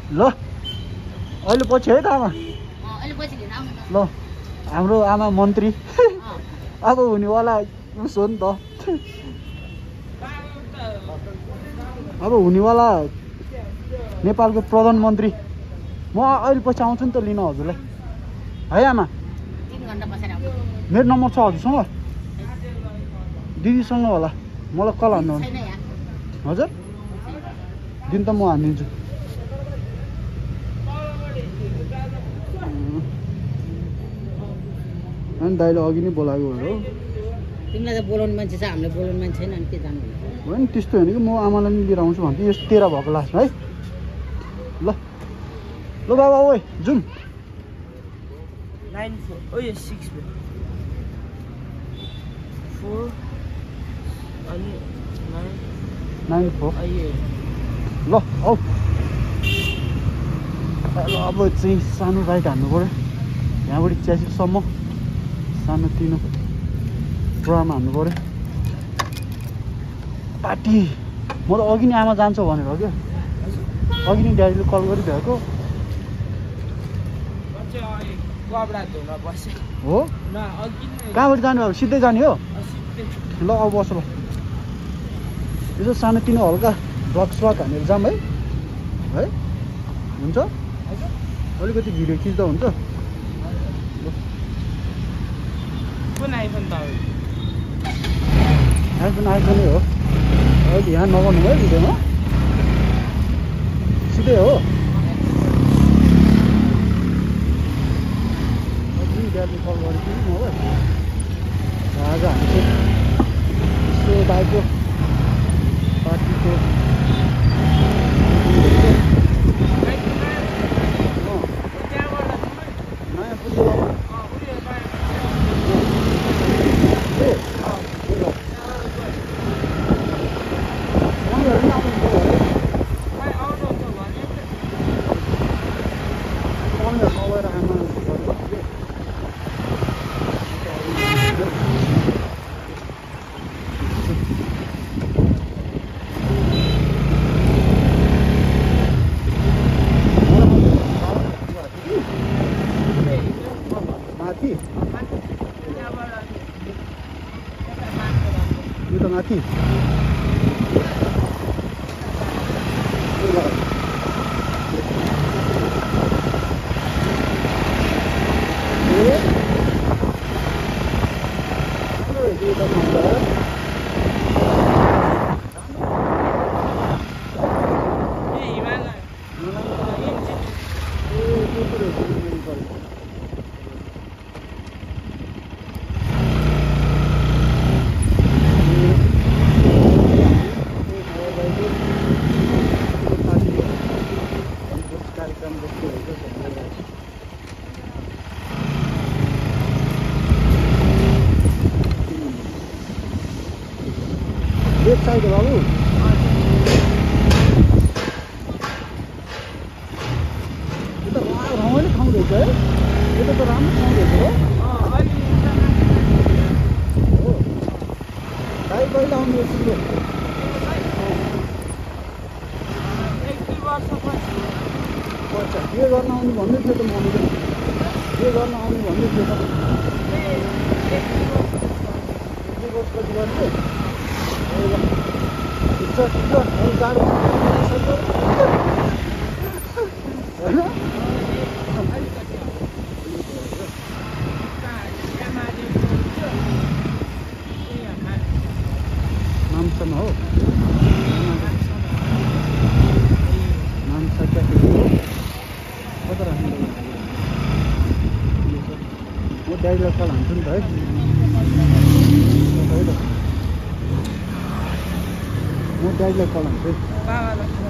ल अहिले पछि है त आमा ल हाम्रो आमा मन्त्री अब हुनेवाला उस हो नि त अब हुनेवाला नेपालको प्रधानमन्त्री म अहिले पछि आउँछु नि त लिन हजुरलाई है आमा मेरो नम्बर छ हजुरसँग दिदीसँग होला मलाई कल हान्नु हजुर दिन त म हानिदिन्छु अनि दाइले अघि नै बोलाएको हो तिमीलाई त बोलाउने मान्छे छ हामीले बोलाउने मान्छे छैन अनि के जानु होइन त्यस्तो होइन कि म आमालाई नि लिएर आउँछु भन्थेँ यस्तो 13 भएको लास्टमा है ल ल बाबा ओइ जाउँ 94 ओ यो 6 4 अनि 94 ल औ ल अब चाहिँ सानो राइट हान्नु पऱ्यो यहाँबाट 86 सम्म सानो तिनो ड्रामा हान्नु पऱ्यो पार्टी म त अघि नै आमा जान्छ भनेर हो क्या अघि नै ड्याडीले कल गरिदिएको हो कहाँबाट जाने हो सिधै जाने हो ल अब बस ल यसो सानो तिनो हल्का ब्लक स्लक हानेर जाऊँ है हुन्छ अलिकति भिडियो खिच्दा हुन्छ कुन आइफोन त आइफोनै हो अहिले ध्यान नगर्नु भयो भिडियोमा सिधै हो ड्याडले कल गरेको थिएँ मलाई आज हामी यसो दाइको पार्टीको नयाँ पुग्यो माथि लेफ्ट साइड हो बाबु यो त रमाइलो ठाउँ रहेछ है यो त राम्रो ठाउँ रहेछ हो भाइ कहिले आउनु सिक्यो अच्छा के गर्न आउनु भन्दै थियो त मम्मीले के गर्न आउनु भन्दै थियो त 1 वर्षपछि गर्छु नामसम्म हो नामसा क्याफे हो कता राख्नु म ड्याडीलाई कल हान्छु नि त है म ड्याडीलाई कल हान्छु